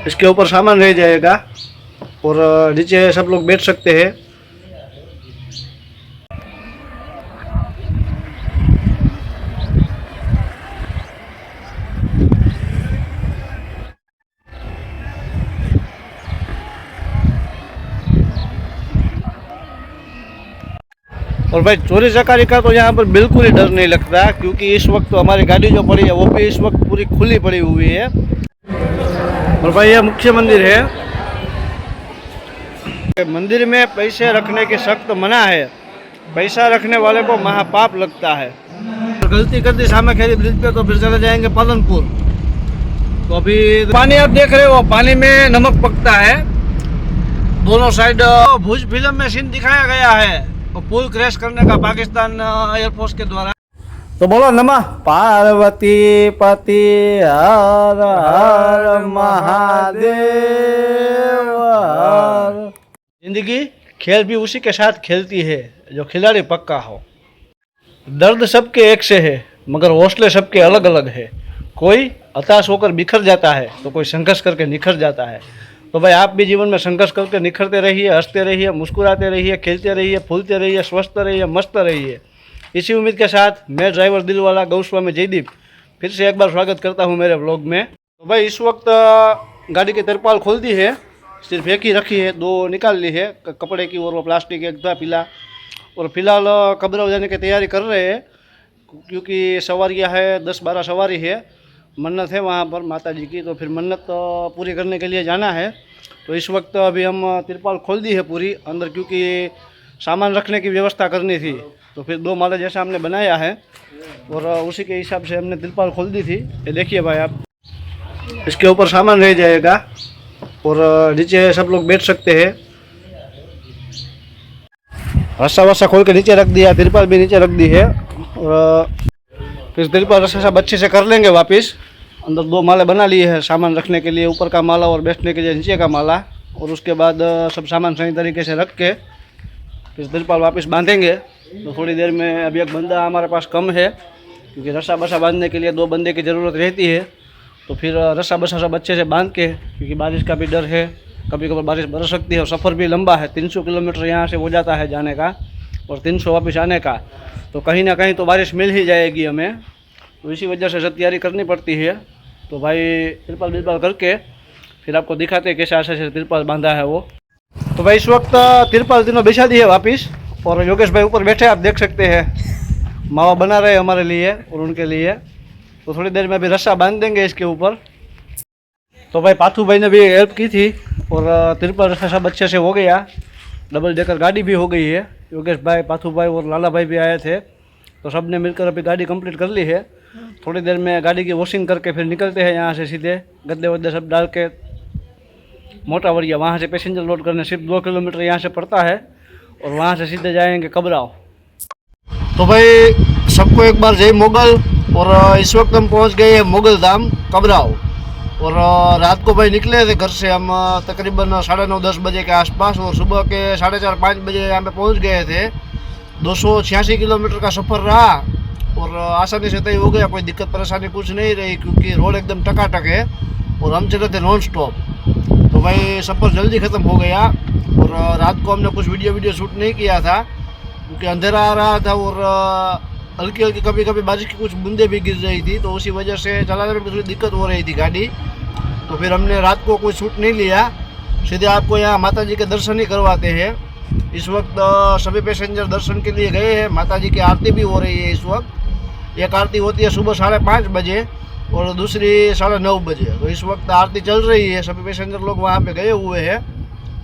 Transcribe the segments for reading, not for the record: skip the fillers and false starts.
इसके ऊपर सामान रह जाएगा और नीचे सब लोग बैठ सकते हैं। और भाई चोरी चकारी का तो यहाँ पर बिल्कुल ही डर नहीं लगता, क्योंकि इस वक्त तो हमारी गाड़ी जो पड़ी है वो भी इस वक्त पूरी खुली पड़ी हुई है। और भाई यह मुख्य मंदिर है। मंदिर में पैसे रखने की सख्त मना है, पैसा रखने वाले को महापाप लगता है। गलती कर दी सामाखेरी ब्रिज पे तो फिर चले जाएंगे पालनपुर। तो अभी पानी आप देख रहे हो, पानी में नमक पकता है दोनों साइड। भुज फिल्म में सीन दिखाया गया है तो पुल क्रैश करने का पाकिस्तान एयरफोर्स के द्वारा। तो बोलो नमः पार्वती पति हर हर महादेव। जिंदगी खेल भी उसी के साथ खेलती है जो खिलाड़ी पक्का हो। दर्द सबके एक से है मगर हौसले सबके अलग अलग है। कोई हताश होकर बिखर जाता है तो कोई संघर्ष करके निखर जाता है। तो भाई आप भी जीवन में संघर्ष करके निखरते रहिए, हंसते रहिए, मुस्कुराते रहिए, खेलते रहिए, फूलते रहिए, स्वस्थ रहिए, मस्त रहिए। इसी उम्मीद के साथ मैं ड्राइवर दिलवाला गौस्वामी जयदीप फिर से एक बार स्वागत करता हूं मेरे व्लॉग में। तो भाई इस वक्त गाड़ी की तिरपाल खोल दी है, सिर्फ एक ही रखी है, दो निकाल ली है कपड़े की और वो प्लास्टिक एक था पीला। और फिलहाल कब्र जाने की तैयारी कर रहे हैं क्योंकि सवारियाँ है 10-12 सवारी है। मन्नत है वहाँ पर माता जी की, तो फिर मन्नत पूरी करने के लिए जाना है। तो इस वक्त अभी हम तिरपाल खोल दी है पूरी अंदर, क्योंकि सामान रखने की व्यवस्था करनी थी। तो फिर 2 माले जैसा हमने बनाया है और उसी के हिसाब से हमने तिरपाल खोल दी थी। ये देखिए भाई आप, इसके ऊपर सामान रह जाएगा और नीचे सब लोग बैठ सकते हैं। रस्सा वस्सा खोल के नीचे रख दिया, तिरपाल भी नीचे रख दी है और फिर तिरपाल रस्सा सब अच्छे से कर लेंगे वापस। अंदर 2 माले बना लिए हैं सामान रखने के लिए, ऊपर का माला और बैठने के लिए नीचे का माला। और उसके बाद सब सामान सही तरीके से रख के फिर तिरपाल वापस बांधेंगे। तो थोड़ी देर में अभी एक बंदा हमारे पास कम है क्योंकि रस्सा बसा बांधने के लिए 2 बंदे की ज़रूरत रहती है। तो फिर रस्सा बसा सब अच्छे से बांध के, क्योंकि बारिश का भी डर है, कभी कभी बारिश बरस सकती है और सफ़र भी लंबा है। 300 किलोमीटर यहाँ से हो जाता है जाने का और 300 वापस आने का। तो कहीं ना कहीं तो बारिश मिल ही जाएगी हमें, तो इसी वजह से सब तैयारी करनी पड़ती है। तो भाई तिरपाल करके फिर आपको दिखाते हैं कैसे आशा से तिरपाल बांधा है वो। तो भाई इस वक्त तिरपाल तीनों बिछा दी है वापस और योगेश भाई ऊपर बैठे आप देख सकते हैं, मावा बना रहे हैं हमारे लिए और उनके लिए। तो थोड़ी देर में अभी रस्सा बांध देंगे इसके ऊपर। तो भाई पाथू भाई ने भी हेल्प की थी और तिरपाल रस्सा सब अच्छे से हो गया। डबल डेकर गाड़ी भी हो गई है। योगेश भाई, पाथू भाई और लाला भाई भी आए थे, तो सब ने मिलकर अभी गाड़ी कंप्लीट कर ली है। थोड़ी देर में गाड़ी की वॉशिंग करके फिर निकलते हैं यहाँ से सीधे, गद्दे वद्दे सब डाल के मोटा वड़िया। वहाँ से पैसेंजर लोड करने सिर्फ 2 किलोमीटर यहाँ से पड़ता है और वहाँ से सीधे जाएंगे कबराव। तो भाई सबको एक बार जय मोगल। और इस वक्त हम पहुँच गए हैं मोगल धाम कबराव। और रात को भाई निकले थे घर से हम तकरीबन 9:30-10 बजे के आसपास और सुबह के 4:30-5 बजे यहाँ पे पहुँच गए थे। 286 किलोमीटर का सफ़र रहा और आसानी से तय हो गया, कोई दिक्कत परेशानी कुछ नहीं रही क्योंकि रोड एकदम टकाटक है और हम चले थे नॉन स्टॉप। तो भाई सफ़र जल्दी ख़त्म हो गया। और रात को हमने कुछ वीडियो शूट नहीं किया था क्योंकि अंधेरा आ रहा था और हल्की हल्की कभी कभी बारिश की कुछ बूंदें भी गिर रही थी, तो उसी वजह से चलाने में थोड़ी दिक्कत हो रही थी गाड़ी। तो फिर हमने रात को कोई शूट नहीं लिया, सीधे आपको यहाँ माता जी के दर्शन ही करवाते हैं। इस वक्त सभी पैसेंजर दर्शन के लिए गए हैं। माता जी की आरती भी हो रही है इस वक्त। एक आरती होती है सुबह 5:30 बजे और दूसरी 9:30 बजे। तो इस वक्त आरती चल रही है, सभी पैसेंजर लोग वहाँ पे गए हुए हैं।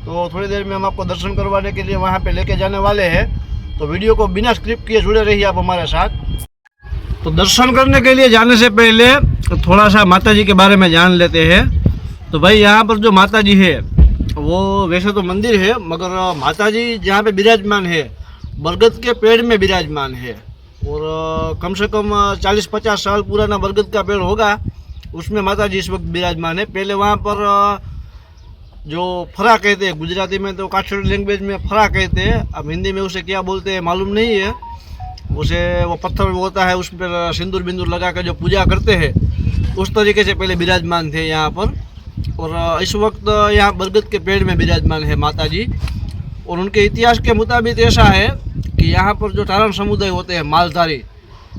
तो थोड़ी देर में हम आपको दर्शन करवाने के लिए वहाँ पे लेके जाने वाले हैं। तो वीडियो को बिना स्क्रिप्ट किए जुड़े रहिए आप हमारे साथ। तो दर्शन करने के लिए जाने से पहले थोड़ा सा माता जी के बारे में जान लेते हैं। तो भाई यहाँ पर जो माता जी है वो वैसे तो मंदिर है मगर माता जी जहाँ पे विराजमान है बरगद के पेड़ में विराजमान है और कम से कम 40-50 साल पुराना बरगद का पेड़ होगा, उसमें माता जी इस वक्त विराजमान है। पहले वहाँ पर जो फरा कहते हैं, गुजराती में तो काठियावाड़ी लैंग्वेज में फरा कहते हैं, अब हिंदी में उसे क्या बोलते हैं मालूम नहीं है। उसे वो पत्थर होता है उस पर सिंदूर बिंदूर लगा कर जो पूजा करते हैं, उस तरीके से पहले विराजमान थे यहाँ पर। और इस वक्त यहाँ बरगद के पेड़ में विराजमान है माता जी। और उनके इतिहास के मुताबिक ऐसा है कि यहाँ पर जो चारण समुदाय होते हैं मालधारी,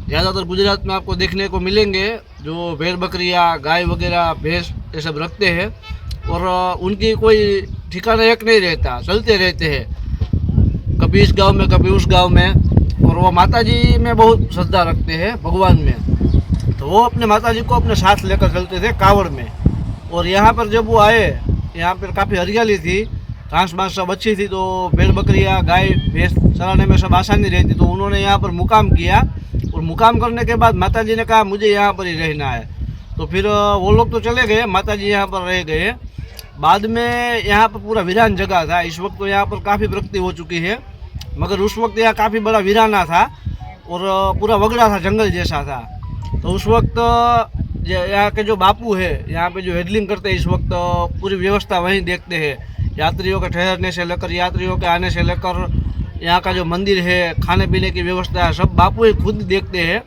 ज़्यादातर गुजरात में आपको देखने को मिलेंगे, जो भेड़ बकरियाँ गाय वगैरह भैंस ये सब रखते हैं। और उनकी कोई ठिकाना एक नहीं रहता, चलते रहते हैं, कभी इस गांव में कभी उस गांव में। और वो माता जी में बहुत श्रद्धा रखते हैं, भगवान में, तो वो अपने माता जी को अपने साथ लेकर चलते थे कांवड़ में। और यहाँ पर जब वो आए, यहाँ पर काफ़ी हरियाली थी, घास बांस सब अच्छी थी, तो भेड़ बकरियाँ गाय भैंस चराने में सब आसानी रहती, तो उन्होंने यहाँ पर मुकाम किया। और मुकाम करने के बाद माता जी ने कहा मुझे यहाँ पर ही रहना है, तो फिर वो लोग तो चले गए, माता जी यहाँ पर रह गए। बाद में यहाँ पर पूरा वीरान जगह था। इस वक्त तो यहाँ पर काफ़ी प्रगति हो चुकी है, मगर उस वक्त यहाँ काफ़ी बड़ा वीराना था और पूरा वगड़ा था, जंगल जैसा था। तो उस वक्त यहाँ के जो बापू है, यहाँ पे जो हैंडलिंग करते हैं, इस वक्त पूरी व्यवस्था वहीं देखते हैं, यात्रियों के ठहरने से लेकर यात्रियों के आने से लेकर यहाँ का जो मंदिर है, खाने पीने की व्यवस्था है, सब बापू ही खुद देखते हैं।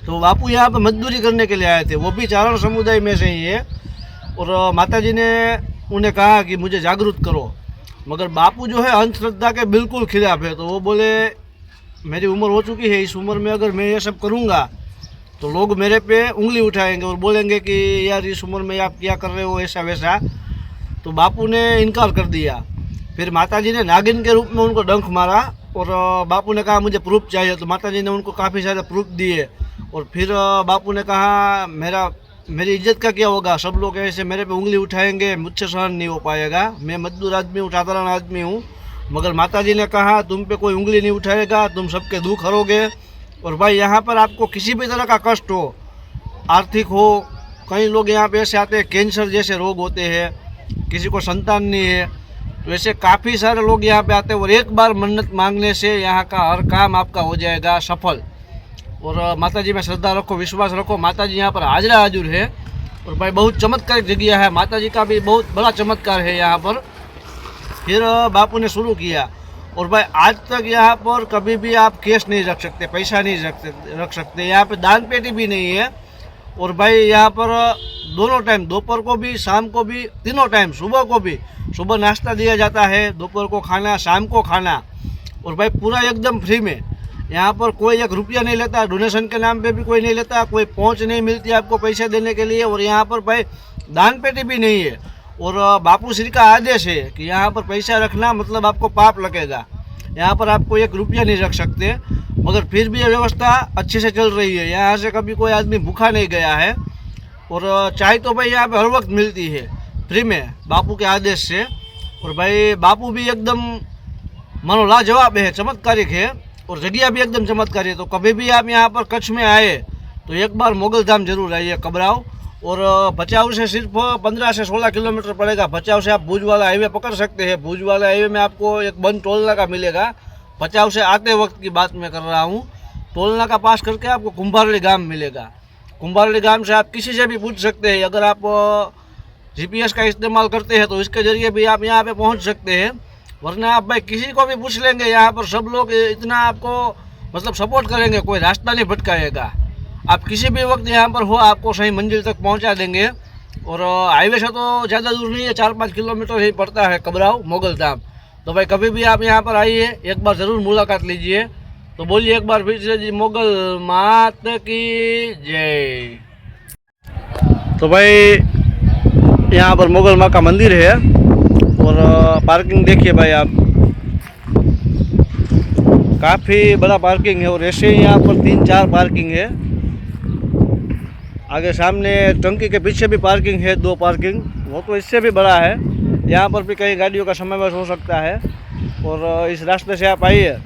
तो बापू यहाँ पर मजदूरी करने के लिए आए थे, वो भी चारण समुदाय में से ही है। और माता जी ने उन्हें कहा कि मुझे जागरूक करो, मगर बापू जो है अंधश्रद्धा के बिल्कुल खिलाफ है। तो वो बोले मेरी उम्र हो चुकी है, इस उम्र में अगर मैं ये सब करूँगा तो लोग मेरे पे उंगली उठाएंगे और बोलेंगे कि यार इस उम्र में आप क्या कर रहे हो, ऐसा वैसा। तो बापू ने इनकार कर दिया। फिर माता जी ने नागिन के रूप में उनको डंक मारा और बापू ने कहा मुझे प्रूफ चाहिए। तो माता जी ने उनको काफ़ी सारे प्रूफ दिए। और फिर बापू ने कहा मेरी इज्जत का क्या होगा, सब लोग ऐसे मेरे पे उंगली उठाएंगे, मुझसे सहन नहीं हो पाएगा, मैं मजदूर आदमी हूँ, साधारण आदमी हूँ। मगर माता जी ने कहा तुम पे कोई उंगली नहीं उठाएगा, तुम सबके दुख हरोगे। और भाई यहाँ पर आपको किसी भी तरह का कष्ट हो, आर्थिक हो, कई लोग यहाँ पे ऐसे आते हैं कैंसर जैसे रोग होते हैं, किसी को संतान नहीं है, तो ऐसे काफ़ी सारे लोग यहाँ पे आते हैं। और एक बार मन्नत मांगने से यहाँ का हर काम आपका हो जाएगा सफल। और माता जी में श्रद्धा रखो, विश्वास रखो, माता जी यहाँ पर हाजरा हाजुर है। और भाई बहुत चमत्कारिक जगह है, माता जी का भी बहुत बड़ा चमत्कार है यहाँ पर। फिर बापू ने शुरू किया। और भाई आज तक यहाँ पर कभी भी आप कैश नहीं रख सकते, पैसा नहीं रख सकते, यहाँ पे दान पेटी भी नहीं है। और भाई यहाँ पर दोनों टाइम, दोपहर को भी शाम को भी, तीनों टाइम, सुबह को भी, सुबह नाश्ता दिया जाता है, दोपहर को खाना, शाम को खाना। और भाई पूरा एकदम फ्री में, यहाँ पर कोई एक रुपया नहीं लेता, डोनेशन के नाम पे भी कोई नहीं लेता, कोई पहुँच नहीं मिलती आपको पैसे देने के लिए। और यहाँ पर भाई दान पेटी भी नहीं है। और बापू श्री का आदेश है कि यहाँ पर पैसा रखना मतलब आपको पाप लगेगा, यहाँ पर आपको एक रुपया नहीं रख सकते। मगर फिर भी ये व्यवस्था अच्छे से चल रही है, यहाँ से कभी कोई आदमी भूखा नहीं गया है। और चाय तो भाई यहाँ पे हर वक्त मिलती है फ्री में, बापू के आदेश से। और भाई बापू भी एकदम मानो लाजवाब है, चमत्कारिक है, और जगह भी एकदम चमत्कारी है। तो कभी भी आप यहाँ पर कच्छ में आए तो एक बार मोगल धाम जरूर आइए, कबराव। और भचाऊ से सिर्फ 15 से 16 किलोमीटर पड़ेगा। भचाऊ से आप भुज वाला हाईवे पकड़ सकते हैं। भुज वाला हाईवे में आपको एक बंद टोल नाका मिलेगा। भचाऊ से आते वक्त की बात मैं कर रहा हूँ। टोल नाका पास करके आपको कुंभारली गांव मिलेगा। कुंभारली गांव से आप किसी से भी पूछ सकते हैं। अगर आप GPS का इस्तेमाल करते हैं तो इसके ज़रिए भी आप यहाँ पे पहुँच सकते हैं। वरना आप भाई किसी को भी पूछ लेंगे, यहाँ पर सब लोग इतना आपको मतलब सपोर्ट करेंगे, कोई रास्ता नहीं भटकाएगा। आप किसी भी वक्त यहाँ पर हो, आपको सही मंजिल तक पहुँचा देंगे। और हाईवे से तो ज़्यादा दूर नहीं है, 4-5 किलोमीटर ही पड़ता है कबराव मोगल धाम। तो भाई कभी भी आप यहाँ पर आइए, एक बार ज़रूर मुलाकात लीजिए। तो बोलिए एक बार फिर से जी, मोगल मात की जय। तो भाई यहाँ पर मोगल माँ का मंदिर है। और पार्किंग देखिए भाई आप, काफ़ी बड़ा पार्किंग है। और ऐसे ही यहाँ पर 3-4 पार्किंग है। आगे सामने टंकी के पीछे भी पार्किंग है, 2 पार्किंग, वो तो इससे भी बड़ा है। यहाँ पर भी कई गाड़ियों का समावेश हो सकता है। और इस रास्ते से आप आइए,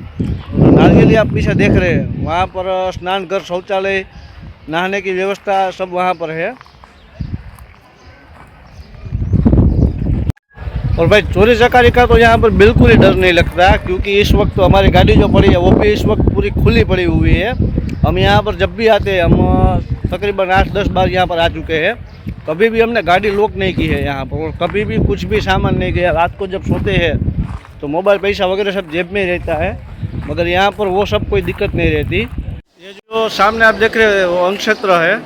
नारियली आप पीछे देख रहे हैं, वहाँ पर स्नान घर, शौचालय, नहाने की व्यवस्था सब वहाँ पर है। और भाई चोरी चकारी का तो यहाँ पर बिल्कुल ही डर नहीं लगता, क्योंकि इस वक्त तो हमारी गाड़ी जो पड़ी है वो भी इस वक्त पूरी खुली पड़ी हुई है। हम यहाँ पर जब भी आते हैं, हम तकरीबन 8-10 बार यहाँ पर आ चुके हैं, कभी भी हमने गाड़ी लॉक नहीं की है यहाँ पर। और कभी भी कुछ भी सामान नहीं गया। रात को जब सोते हैं तो मोबाइल पैसा वगैरह सब जेब में रहता है, मगर यहाँ पर वो सब कोई दिक्कत नहीं रहती। ये जो सामने आप देख रहे हो वो अन्न क्षेत्र है,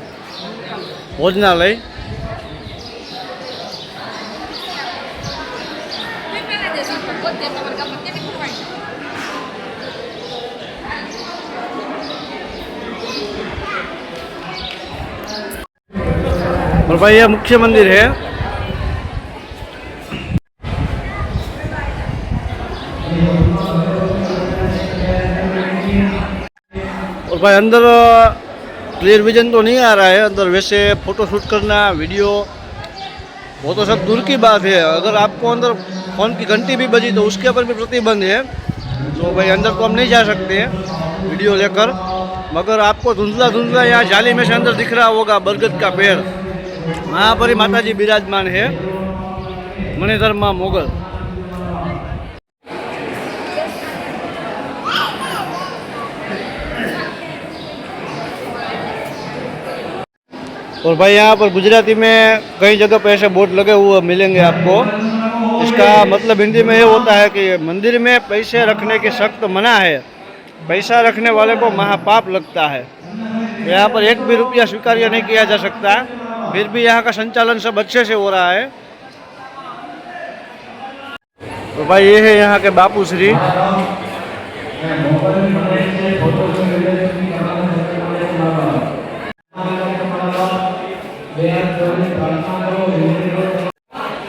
भोजनालय। और भाई ये मुख्य मंदिर है। और भाई अंदर क्लियर विजन तो नहीं आ रहा है अंदर, वैसे फ़ोटो शूट करना, वीडियो, वो तो सब दूर की बात है। अगर आपको अंदर फ़ोन की घंटी भी बजी तो उसके ऊपर भी प्रतिबंध है। तो भाई अंदर तो हम नहीं जा सकते हैं वीडियो लेकर। मगर आपको धुंधला धुंधला यहाँ जाली में से अंदर दिख रहा होगा बरगद का पेड़, वहाँ पर ही माता जी विराजमान है, मणिधर्मा मोगल। और भाई यहाँ पर गुजराती में कई जगह पर ऐसे बोर्ड लगे हुए मिलेंगे आपको। इसका मतलब हिंदी में ये होता है कि मंदिर में पैसे रखने की सख्त मना है, पैसा रखने वाले को महापाप लगता है। यहाँ पर एक भी रुपया स्वीकार्य नहीं किया जा सकता। फिर भी यहाँ का संचालन सब अच्छे से हो रहा है। तो भाई ये है यहाँ के बापू श्री।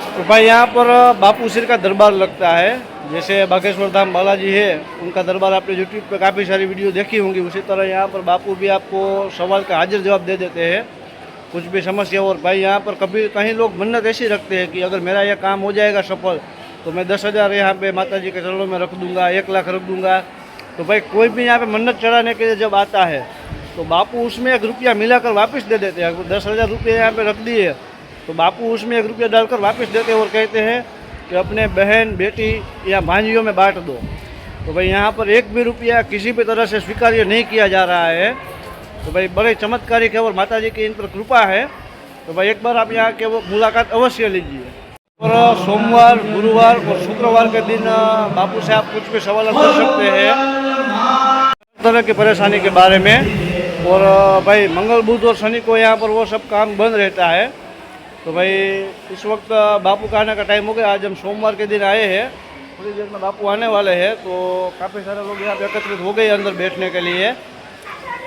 तो भाई यहाँ पर बापू श्री का दरबार लगता है। जैसे बागेश्वर धाम बालाजी है, उनका दरबार आपने यूट्यूब पे काफ़ी सारी वीडियो देखी होंगी, उसी तरह यहाँ पर बापू भी आपको सवाल का हाजिर जवाब दे देते हैं, कुछ भी समस्या। और भाई यहाँ पर कभी कहीं लोग मन्नत ऐसी रखते हैं कि अगर मेरा यह काम हो जाएगा सफल तो मैं 10,000 यहाँ पे माता जी के चरणों में रख दूँगा, 1 लाख रख दूँगा। तो भाई कोई भी यहाँ पे मन्नत चढ़ाने के लिए जब आता है तो बापू उसमें 1 रुपया मिलाकर वापस दे देते हैं। अगर 10,000 रुपये यहाँ पे रख दिए तो बापू उसमें 1 रुपया डालकर वापस देते हैं और कहते हैं कि अपने बहन बेटी या भांजियों में बांट दो। तो भाई यहाँ पर 1 भी रुपया किसी भी तरह से स्वीकार्य नहीं किया जा रहा है। तो भाई बड़े चमत्कारिक है और माता जी की इन पर कृपा है। तो भाई एक बार आप यहाँ के वो मुलाकात अवश्य लीजिए। और सोमवार, गुरुवार और शुक्रवार के दिन बापू से आप कुछ भी सवाल कर सकते हैं तरह की परेशानी के बारे में। और भाई मंगल, बुध और शनि को यहाँ पर वो सब काम बंद रहता है। तो भाई इस वक्त बापू का आने का टाइम हो गया। आज हम सोमवार के दिन आए हैं, थोड़ी देर में बापू आने वाले हैं। तो काफ़ी सारे लोग यहाँ पे एकत्रित हो गए अंदर बैठने के लिए,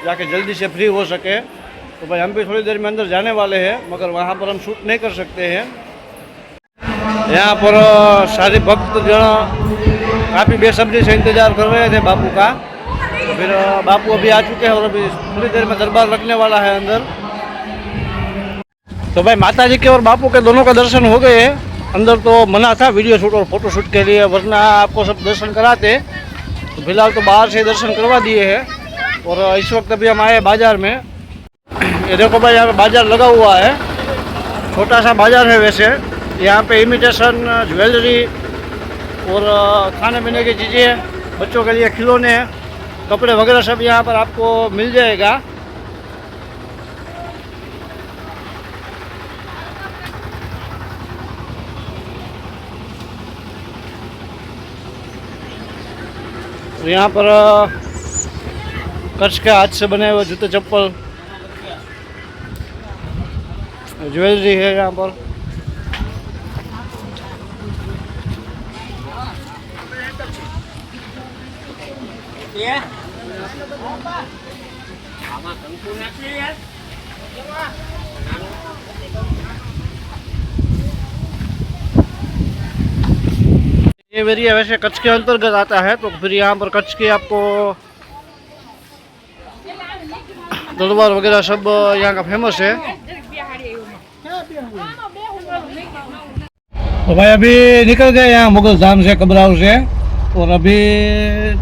जाके जल्दी से फ्री हो सके। तो भाई हम भी थोड़ी देर में अंदर जाने वाले हैं, मगर वहाँ पर हम शूट नहीं कर सकते हैं। यहाँ पर सारे भक्तजन काफ़ी बेसब्री से इंतज़ार कर रहे थे बापू का। फिर बापू अभी आ चुके हैं और अभी थोड़ी देर में दरबार लगने वाला है अंदर। तो भाई माता जी के और बापू के दोनों का दर्शन हो गए हैं। अंदर तो मना था वीडियो शूट और फोटो शूट के लिए, वरना आपको सब दर्शन कराते। तो फिलहाल तो बाहर से दर्शन करवा दिए हैं। और इस वक्त अभी हम आए बाज़ार में। ये देखो भाई यहाँ पे बाज़ार लगा हुआ है, छोटा सा बाज़ार है वैसे। यहाँ पे इमिटेशन ज्वेलरी और खाने पीने की चीज़ें, बच्चों के लिए खिलौने, कपड़े वगैरह सब यहाँ पर आपको मिल जाएगा। यहाँ पर कच्छ के हाथ से बने हुए जूते चप्पल, ज्वेलरी है यहाँ पर। ये एरिया वैसे कच्छ के अंतर्गत आता है। तो फिर यहाँ पर कच्छ के आपको दरबार वगैरह सब यहाँ का फेमस है। तो भाई अभी निकल गए यहाँ मुगल धाम से, कबराव से। और अभी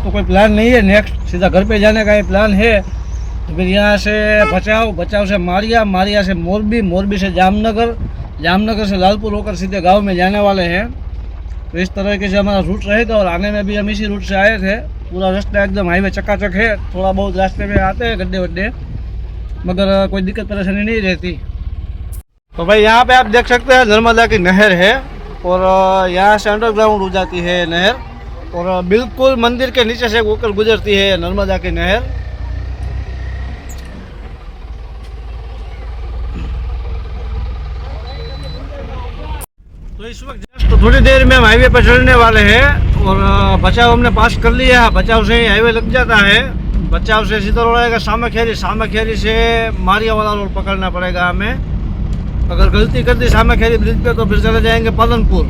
तो कोई प्लान नहीं है, नेक्स्ट सीधा घर पे जाने का ही प्लान है। तो फिर यहाँ से भचाऊ, भचाऊ से मारिया, मारिया से मोरबी, मोरबी से जामनगर, जामनगर से लालपुर होकर सीधे गांव में जाने वाले हैं। तो इस तरह के से हमारा रूट रहेगा। और आने में भी हम इसी रूट से आए थे। पूरा रास्ता एकदम हाईवे चकाचक है। थोड़ा बहुत रास्ते में आते हैं गड्ढे वड्ढे, मगर कोई दिक्कत परेशानी नहीं रहती। तो भाई यहाँ पे आप देख सकते हैं नर्मदा की नहर है और यहाँ से अंडरग्राउंड हो जाती है नहर और बिल्कुल मंदिर के नीचे से होकर गुजरती है नर्मदा की नहर। तो इस वक्त तो थोड़ी देर में हम हाईवे पर चढ़ने वाले हैं। और बचाव हमने पास कर लिया है। बचाव से हाईवे लग जाता है। बचाव से सीधा रोड आएगा सामाखेरी से मारिया वाला रोड पकड़ना पड़ेगा हमें। अगर गलती कर दी सामाखेरी ब्रिज पे तो फिर चले जाएंगे पालनपुर।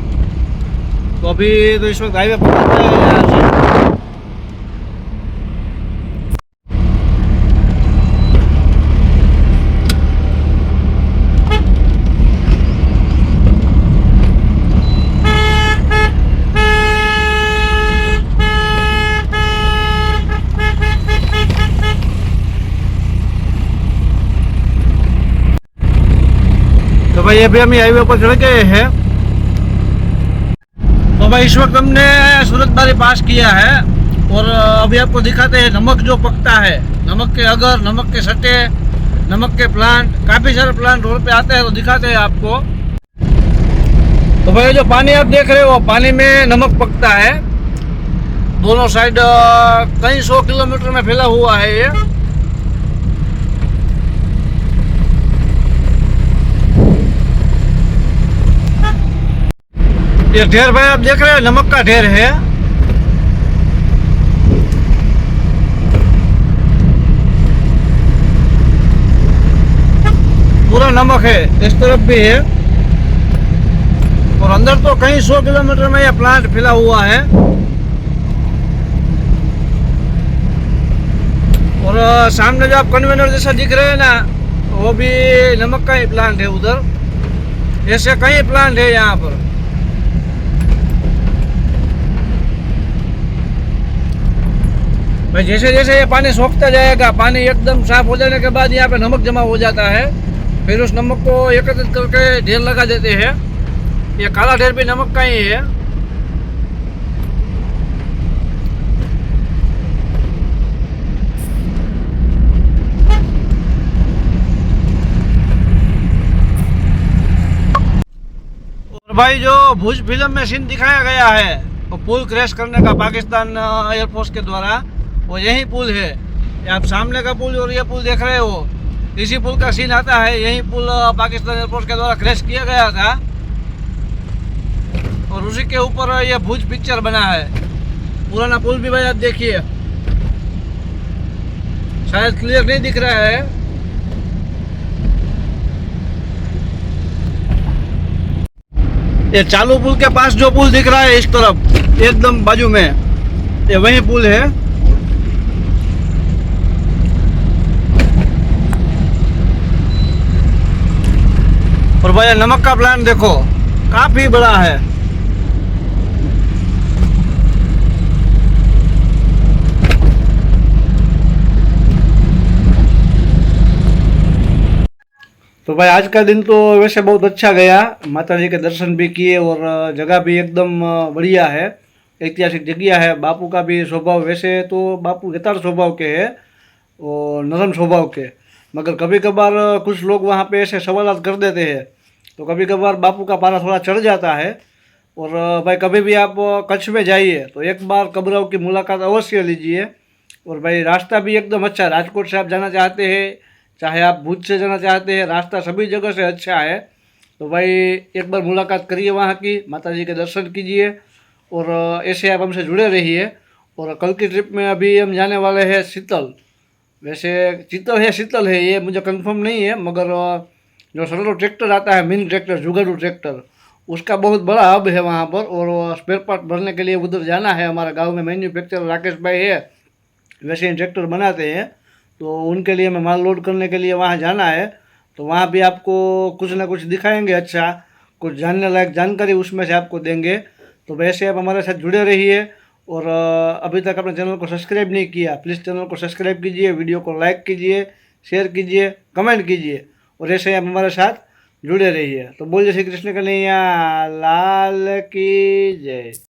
तो अभी तो इस वक्त हाईवे पकड़ना है यहाँ से। तो भाई अभी हम हाईवे पर चढ़ गए हैं। तो भाई इस वक्त हमने सूरत बारी पास किया है और अभी आपको दिखाते हैं नमक जो पकता है। नमक के अगर, नमक के सट्टे, नमक के प्लांट, काफ़ी सारे प्लांट रोड पे आते हैं तो दिखाते हैं आपको। तो भाई जो पानी आप देख रहे हो, पानी में नमक पकता है। दोनों साइड कई 100 किलोमीटर में फैला हुआ है ये। ये ढेर भाई आप देख रहे हो, नमक का ढेर है। पूरा नमक है, इस तरफ भी है और अंदर तो कहीं 100 किलोमीटर में ये प्लांट फैला हुआ है। और सामने जो आप कन्वेयर जैसा दिख रहे हैं ना, वो भी नमक का ही प्लांट है। उधर ऐसे कई प्लांट है यहाँ पर। भाई जैसे जैसे ये पानी सोखता जाएगा, पानी एकदम साफ हो जाने के बाद यहाँ पे नमक जमा हो जाता है। फिर उस नमक को एकत्रित करके ढेर लगा देते हैं। ये काला ढेर भी नमक का ही है। और भाई जो भुज फिल्म में सीन दिखाया गया है, वो पुल क्रैश करने का पाकिस्तान एयरफोर्स के द्वारा, वो यही पुल है। ये आप सामने का पुल और ये पुल देख रहे हो, इसी पुल का सीन आता है। यही पुल पाकिस्तान एयरफोर्स के द्वारा क्रैश किया गया था और उसी के ऊपर ये भुज पिक्चर बना है। पुराना पुल भी भाई आप देखिए, शायद क्लियर नहीं दिख रहा है। ये चालू पुल के पास जो पुल दिख रहा है इस तरफ एकदम बाजू में, ये वही पुल है। और भाई नमक का प्लांट देखो, काफी बड़ा है। तो भाई आज का दिन तो वैसे बहुत अच्छा गया। माता जी के दर्शन भी किए और जगह भी एकदम बढ़िया है, ऐतिहासिक जगह है। बापू का भी स्वभाव, वैसे तो बापू यथार्थ स्वभाव के है और नरम स्वभाव के, मगर कभी कभार कुछ लोग वहाँ पे ऐसे सवाल कर देते हैं तो कभी कभार बापू का पारा थोड़ा चढ़ जाता है। और भाई कभी भी आप कच्छ में जाइए तो एक बार कबराव की मुलाकात अवश्य लीजिए। और भाई रास्ता भी एकदम अच्छा है। राजकोट से आप जाना चाहते हैं, चाहे आप भुज से जाना चाहते हैं, रास्ता सभी जगह से अच्छा है। तो भाई एक बार मुलाकात करिए वहाँ की, माता जी के दर्शन कीजिए और ऐसे आप हमसे जुड़े रहिए। और कल की ट्रिप में अभी हम जाने वाले हैं शीतल। वैसे शीतल है ये मुझे कंफर्म नहीं है, मगर जो सरोलो ट्रैक्टर आता है, मिनी ट्रैक्टर, जुगाड़ू ट्रैक्टर, उसका बहुत बड़ा हब है वहाँ पर। और स्पेयर पार्ट भरने के लिए उधर जाना है। हमारा गांव में मैन्युफैक्चरर राकेश भाई है, वैसे ही ट्रैक्टर बनाते हैं, तो उनके लिए हमें माल लोड करने के लिए वहाँ जाना है। तो वहाँ भी आपको कुछ ना कुछ दिखाएंगे, अच्छा कुछ जानने लायक जानकारी उसमें से आपको देंगे। तो वैसे आप हमारे साथ जुड़े रहिए। और अभी तक अपने चैनल को सब्सक्राइब नहीं किया, प्लीज़ चैनल को सब्सक्राइब कीजिए, वीडियो को लाइक कीजिए, शेयर कीजिए, कमेंट कीजिए और ऐसे आप हमारे साथ जुड़े रहिए। तो बोलिए श्री कृष्ण कन्हैया लाल की जय।